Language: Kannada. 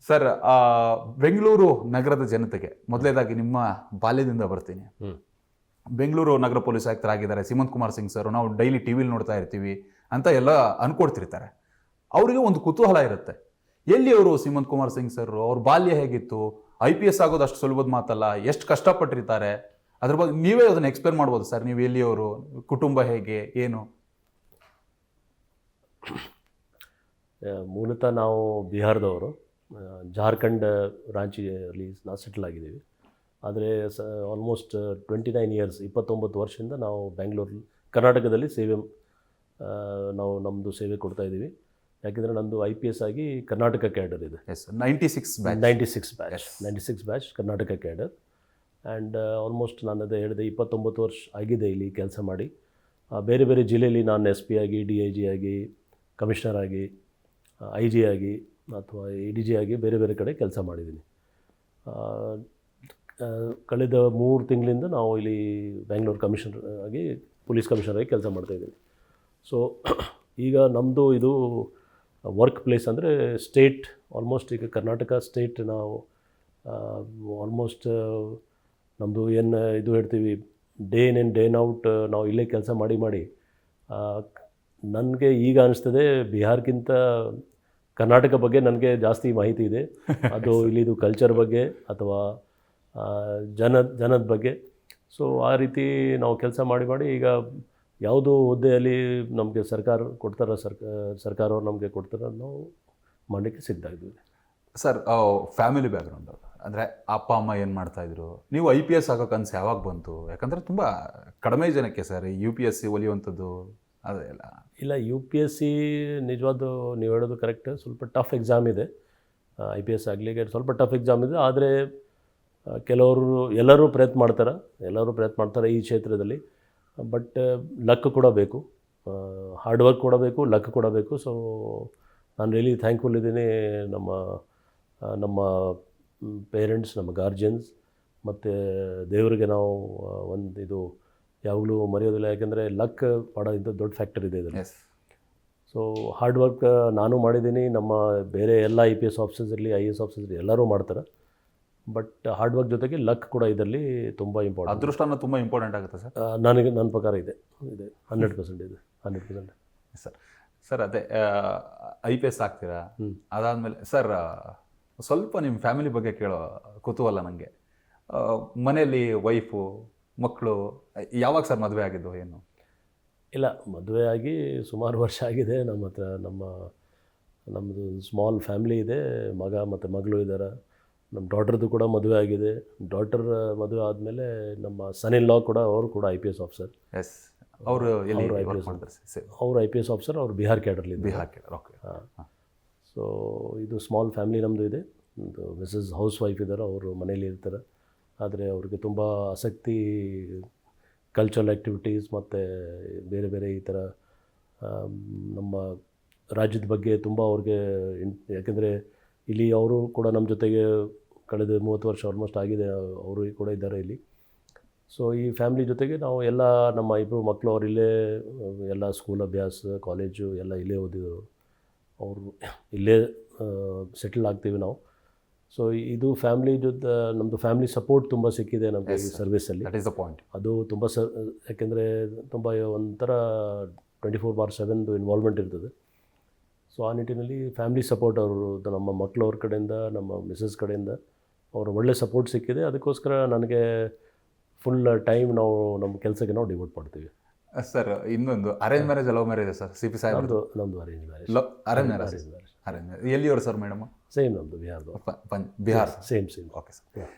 ಸರ್, ಬೆಂಗಳೂರು ನಗರದ ಜನತೆಗೆ ಮೊದಲೇದಾಗಿ ನಿಮ್ಮ ಬಾಲ್ಯದಿಂದ ಬರ್ತೀನಿ. ಬೆಂಗಳೂರು ನಗರ ಪೊಲೀಸ್ ಆಯುಕ್ತರಾಗಿದ್ದಾರೆ ಸಿಮಂತ್ ಕುಮಾರ್ ಸಿಂಗ್ ಸರ್, ನಾವು ಡೈಲಿ ಟಿ ವಿಲಿ ನೋಡ್ತಾ ಇರ್ತೀವಿ ಅಂತ ಎಲ್ಲ ಅನ್ಕೊಡ್ತಿರ್ತಾರೆ. ಅವರಿಗೆ ಒಂದು ಕುತೂಹಲ ಇರುತ್ತೆ, ಎಲ್ಲಿ ಅವರು ಸಿಮಂತ್ ಕುಮಾರ್ ಸಿಂಗ್ ಸರ್, ಅವ್ರ ಬಾಲ್ಯ ಹೇಗಿತ್ತು, IPS ಆಗೋದು ಅಷ್ಟು ಸುಲಭದ ಮಾತಲ್ಲ, ಎಷ್ಟು ಕಷ್ಟಪಟ್ಟಿರ್ತಾರೆ, ಅದ್ರ ಬಗ್ಗೆ ನೀವೇ ಅದನ್ನು ಎಕ್ಸ್ಪ್ಲೇನ್ ಮಾಡ್ಬೋದು ಸರ್. ನೀವು ಎಲ್ಲಿಯವರು, ಕುಟುಂಬ ಹೇಗೆ, ಏನು? ಮೂಲತಃ ನಾವು ಬಿಹಾರದವರು, ಜಾರ್ಖಂಡ್ ರಾಂಚಿಯಲ್ಲಿ ನಾವು ಸೆಟಲ್ ಆಗಿದ್ದೀವಿ. ಆದರೆ ಆಲ್ಮೋಸ್ಟ್ 29 ಇಯರ್ಸ್ 29 ವರ್ಷದಿಂದ ನಾವು ಬೆಂಗಳೂರು ಕರ್ನಾಟಕದಲ್ಲಿ ನಾವು ನಮ್ಮದು ಸೇವೆ ಕೊಡ್ತಾ ಇದ್ದೀವಿ. ಯಾಕೆಂದರೆ ನಂದು IPS ಆಗಿ ಕರ್ನಾಟಕ ಕ್ಯಾಡರ್ ಇದೆ. 96 batch Karnataka cadre. And almost ನಾನು ಅದೇ ಹೇಳಿದೆ, 29 ವರ್ಷ ಆಗಿದೆ ಇಲ್ಲಿ ಕೆಲಸ ಮಾಡಿ. ಬೇರೆ ಬೇರೆ ಜಿಲ್ಲೆಯಲ್ಲಿ ನಾನು SP ಆಗಿ, DIG ಆಗಿ, ಕಮಿಷನರ್ ಆಗಿ, IG ಆಗಿ ಅಥವಾ ADG ಆಗಿ ಬೇರೆ ಬೇರೆ ಕಡೆ ಕೆಲಸ ಮಾಡಿದ್ದೀನಿ. ಕಳೆದ 3 ತಿಂಗಳಿಂದ ನಾವು ಇಲ್ಲಿ ಬೆಂಗಳೂರು ಕಮಿಷನರ್ ಆಗಿ, ಪೊಲೀಸ್ ಕಮಿಷನರ್ ಆಗಿ ಕೆಲಸ ಮಾಡ್ತಾಯಿದ್ದೀನಿ. ಸೊ ಈಗ ನಮ್ಮದು ಇದು ವರ್ಕ್ ಪ್ಲೇಸ್ ಅಂದರೆ ಸ್ಟೇಟ್, ಆಲ್ಮೋಸ್ಟ್ ಈಗ ಕರ್ನಾಟಕ ಸ್ಟೇಟ್ ನಾವು ಆಲ್ಮೋಸ್ಟ್ ನಮ್ಮದು ಏನು ಇದು ಹೇಳ್ತೀವಿ, day in and day out ನಾವು ಇಲ್ಲೇ ಕೆಲಸ ಮಾಡಿ ನನಗೆ ಈಗ ಅನಿಸ್ತದೆ ಬಿಹಾರ್ಗಿಂತ ಕರ್ನಾಟಕ ಬಗ್ಗೆ ನನಗೆ ಜಾಸ್ತಿ ಮಾಹಿತಿ ಇದೆ. ಅದು ಇಲ್ಲಿದು ಕಲ್ಚರ್ ಬಗ್ಗೆ ಅಥವಾ ಜನದ ಬಗ್ಗೆ. ಸೊ ಆ ರೀತಿ ನಾವು ಕೆಲಸ ಮಾಡಿ ಈಗ ಯಾವುದೋ ಹುದ್ದೆಯಲ್ಲಿ ನಮಗೆ ಸರ್ಕಾರವ್ರು ನಮಗೆ ಕೊಡ್ತಾರೆ, ನಾವು ಮಾಡಲಿಕ್ಕೆ ಸಿದ್ಧಾಗಿದ್ದೀವಿ. ಸರ್, ಫ್ಯಾಮಿಲಿ ಬ್ಯಾಕ್ಗ್ರೌಂಡ್ ಅಂದರೆ ಅಪ್ಪ ಅಮ್ಮ ಏನು ಮಾಡ್ತಾಯಿದ್ರು, ನೀವು IPS ಆಗೋ ಕನಸು ಯಾವಾಗ ಬಂತು? ಯಾಕಂದರೆ ತುಂಬ ಕಡಿಮೆ ಜನಕ್ಕೆ ಸರ್ UPSC ಒಲಿಯುವಂಥದ್ದು ಅದೆಲ್ಲ. ಇಲ್ಲ, UPSC ನಿಜವಾದ ನೀವು ಹೇಳೋದು ಕರೆಕ್ಟ್, ಸ್ವಲ್ಪ ಟಫ್ ಎಕ್ಸಾಮ್ ಇದೆ. IPS ಆಗಲಿಕ್ಕೆ ಸ್ವಲ್ಪ ಟಫ್ ಎಕ್ಸಾಮ್ ಇದೆ. ಆದರೆ ಎಲ್ಲರೂ ಪ್ರಯತ್ನ ಮಾಡ್ತಾರೆ ಈ ಕ್ಷೇತ್ರದಲ್ಲಿ. ಬಟ್ ಲಕ್ ಕೂಡ ಬೇಕು, ಹಾರ್ಡ್ ವರ್ಕ್ ಕೂಡ ಬೇಕು, ಲಕ್ ಕೂಡ ಬೇಕು. ಸೊ ನಾನು ರಿಯಲಿ ಥ್ಯಾಂಕ್ಫುಲ್ ಇದ್ದೀನಿ ನಮ್ಮ ಪೇರೆಂಟ್ಸ್, ನಮ್ಮ ಗಾರ್ಜಿಯನ್ಸ್ ಮತ್ತು ದೇವರಿಗೆ ನಾವು ಇದು ಯಾವಾಗಲೂ ಮರೆಯೋದಿಲ್ಲ. ಯಾಕೆಂದರೆ ಲಕ್ ಮಾಡೋದು ದೊಡ್ಡ ಫ್ಯಾಕ್ಟರ್ ಇದೆ ಇದರಲ್ಲಿ. ಸೊ ಹಾರ್ಡ್ ವರ್ಕ್ ನಾನು ಮಾಡಿದ್ದೀನಿ, ನಮ್ಮ ಬೇರೆ ಎಲ್ಲ IPS ಆಫೀಸರ್ಸ್ ಇರಲಿ, IAS ಆಫೀಸರ್ಸ್ ಇರಲಿ, ಎಲ್ಲರೂ ಮಾಡ್ತಾರೆ. ಬಟ್ ಹಾರ್ಡ್ ವರ್ಕ್ ಜೊತೆಗೆ ಲಕ್ ಕೂಡ ಇದರಲ್ಲಿ ತುಂಬ ಇಂಪಾರ್ಟೆಂಟ್. ಅದೃಷ್ಟನ ತುಂಬ ಇಂಪಾರ್ಟೆಂಟ್ ಆಗುತ್ತೆ ಸರ್. ನನ್ನ ಪ್ರಕಾರ ಇದೆ 100% ಇದೆ 100%. ಸರ್ ಅದೇ IPS ಆಗ್ತೀರಾ, ಅದಾದಮೇಲೆ ಸರ್ ಸ್ವಲ್ಪ ನಿಮ್ಮ ಫ್ಯಾಮಿಲಿ ಬಗ್ಗೆ ಕೇಳೋ ಕುತೂಹಲ ನನಗೆ. ಮನೆಯಲ್ಲಿ ವೈಫು, ಮಕ್ಕಳು, ಯಾವಾಗ ಸರ್ ಮದುವೆ ಆಗಿದ್ದು, ಏನು? ಇಲ್ಲ, ಮದುವೆ ಆಗಿ ಸುಮಾರು ವರ್ಷ ಆಗಿದೆ. ನಮ್ಮದು ಸ್ಮಾಲ್ ಫ್ಯಾಮಿಲಿ ಇದೆ. ಮಗ ಮತ್ತು ಮಗಳು ಇದ್ದಾರೆ. ನಮ್ಮ ಡಾಟರ್ದು ಕೂಡ ಮದುವೆ ಆಗಿದೆ. ಡಾಟರ್ ಮದುವೆ ಆದಮೇಲೆ ನಮ್ಮ ಸನ್ ಇನ್ ಲಾ ಕೂಡ, ಅವರು ಕೂಡ IPS ಆಫೀಸರ್. ಅವರು IPS ಆಫೀಸರ್, ಅವರು ಬಿಹಾರ್ ಕ್ಯಾಡರ್ಲಿ. ಓಕೆ. ಸೊ ಇದು ಸ್ಮಾಲ್ ಫ್ಯಾಮಿಲಿ ನಮ್ಮದು ಇದೆ. ಒಂದು ಮಿಸಸ್ ಹೌಸ್ ವೈಫ್ ಇದ್ದಾರೆ, ಅವರು ಮನೇಲಿ ಇರ್ತಾರೆ. ಆದರೆ ಅವ್ರಿಗೆ ತುಂಬ ಆಸಕ್ತಿ ಕಲ್ಚರಲ್ ಆ್ಯಕ್ಟಿವಿಟೀಸ್ ಮತ್ತು ಬೇರೆ ಬೇರೆ ಈ ಥರ ನಮ್ಮ ರಾಜ್ಯದ ಬಗ್ಗೆ ತುಂಬ ಅವ್ರಿಗೆ ಯಾಕೆಂದರೆ ಇಲ್ಲಿ ಅವರು ಕೂಡ ನಮ್ಮ ಜೊತೆಗೆ ಕಳೆದ 30 ವರ್ಷ ಆಲ್ಮೋಸ್ಟ್ ಆಗಿದೆ, ಅವರು ಕೂಡ ಇದ್ದಾರೆ ಇಲ್ಲಿ. ಸೊ ಈ ಫ್ಯಾಮಿಲಿ ಜೊತೆಗೆ ನಾವು ಎಲ್ಲ ನಮ್ಮ 2 ಮಕ್ಕಳು ಅವ್ರು ಇಲ್ಲೇ ಎಲ್ಲ ಸ್ಕೂಲ್ ಅಭ್ಯಾಸ, ಕಾಲೇಜು ಎಲ್ಲ ಇಲ್ಲೇ ಓದಿದರು. ಅವರು ಇಲ್ಲೇ ಸೆಟಲ್ ಆಗ್ತೀವಿ ನಾವು. ಸೊ ಇದು ಫ್ಯಾಮಿಲಿ ಜೊತೆ ನಮ್ಮದು ಫ್ಯಾಮಿಲಿ ಸಪೋರ್ಟ್ ತುಂಬ ಸಿಕ್ಕಿದೆ ನಮಗೆ ಈ ಸರ್ವಿಸಲ್ಲಿ. That is the point. ಅದು ತುಂಬ ಯಾಕೆಂದರೆ ತುಂಬ ಒಂಥರ 24/7 ಇನ್ವಾಲ್ವ್ಮೆಂಟ್ ಇರ್ತದೆ. ಸೊ ಆ ನಿಟ್ಟಿನಲ್ಲಿ ಫ್ಯಾಮಿಲಿ ಸಪೋರ್ಟ್ ಅವರು, ನಮ್ಮ ಮಕ್ಕಳವ್ರ ಕಡೆಯಿಂದ, ನಮ್ಮ ಮಿಸಸ್ ಕಡೆಯಿಂದ ಅವರು ಒಳ್ಳೆ ಸಪೋರ್ಟ್ ಸಿಕ್ಕಿದೆ. ಅದಕ್ಕೋಸ್ಕರ ನನಗೆ ಫುಲ್ ಟೈಮ್ ನಾವು ನಮ್ಮ ಕೆಲಸಕ್ಕೆ ನಾವು ಡಿವೋಟ್ ಮಾಡ್ತೀವಿ. ಸರ್ ಇನ್ನೊಂದು arrange marriage, love marriage sir? CP ಸಾಹೇಬ್ ನಮ್ಮದು ಅರೇಂಜ್ ಮ್ಯಾರೇಜ್. Arrange marriage. ಎಲ್ಲಿಯವರು ಸರ್ ಮೇಡಮ್? ಸೇಮ್ ನಮ್ಮದು Bihar. Bihar. Same. Okay sir.